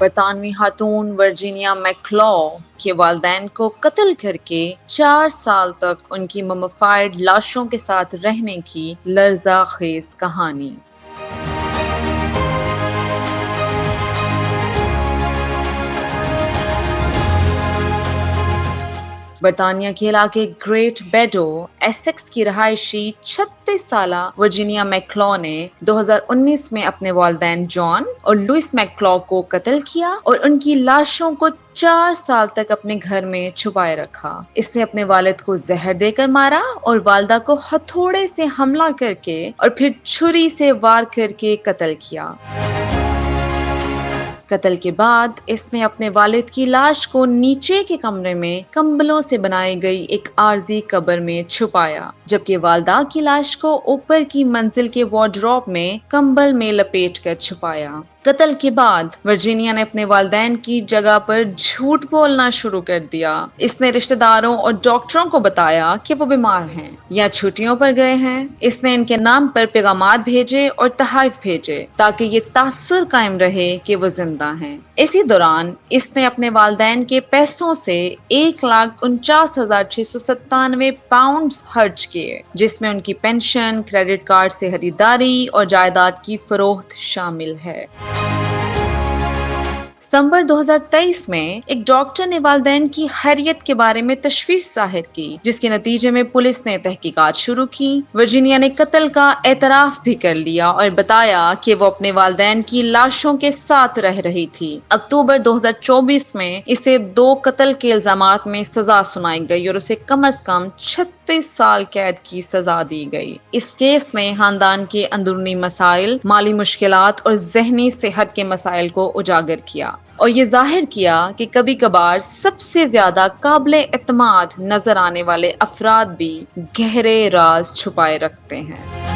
برطانوی خاتون ورجینیا میکلو کے والدین کو قتل کر کے 4 سال تک ان کی ممفائڈ لاشوں کے ساتھ رہنے کی لرزہ خیز کہانی۔ برطانیہ کے علاقے گریٹ بیڈو ایسیکس کی رہائشی 36 سالہ ورجینیا میکلو نے 2019 میں اپنے والدین جان اور لوئس میکلو کو قتل کیا اور ان کی لاشوں کو 4 سال تک اپنے گھر میں چھپائے رکھا۔ اس نے اپنے والد کو زہر دے کر مارا اور والدہ کو ہتھوڑے سے حملہ کر کے اور پھر چھری سے وار کر کے قتل کیا۔ قتل کے بعد اس نے اپنے والد کی لاش کو نیچے کے کمرے میں کمبلوں سے بنائی گئی ایک عارضی قبر میں چھپایا، جبکہ والدہ کی لاش کو اوپر کی منزل کے وارڈروب میں کمبل میں لپیٹ کر چھپایا۔ قتل کے بعد ورجینیا نے اپنے والدین کی جگہ پر جھوٹ بولنا شروع کر دیا۔ اس نے رشتہ داروں اور ڈاکٹروں کو بتایا کہ وہ بیمار ہیں یا چھٹیوں پر گئے ہیں۔ اس نے ان کے نام پر پیغامات بھیجے اور تحائف بھیجے تاکہ یہ تاثر قائم رہے کہ وہ زندہ ہیں۔ اسی دوران اس نے اپنے والدین کے پیسوں سے 1,49,697 پاؤنڈز خرچ کیے، جس میں ان کی پینشن، کریڈٹ کارڈ سے خریداری اور جائیداد کی فروخت شامل ہے۔ ستمبر 2023 میں ایک ڈاکٹر نے والدین کی خیریت کے بارے میں تشویش ظاہر کی، جس کے نتیجے میں پولیس نے تحقیقات شروع کی۔ ورجینیا نے قتل کا اعتراف بھی کر لیا اور بتایا کہ وہ اپنے والدین کی لاشوں کے ساتھ رہ رہی تھی۔ اکتوبر 2024 میں اسے 2 قتل کے الزامات میں سزا سنائی گئی اور اسے کم از کم 36 سال قید کی سزا دی گئی۔ اس کیس نے خاندان کے اندرونی مسائل، مالی مشکلات اور ذہنی صحت کے مسائل کو اجاگر کیا اور یہ ظاہر کیا کہ کبھی کبھار سب سے زیادہ قابل اعتماد نظر آنے والے افراد بھی گہرے راز چھپائے رکھتے ہیں۔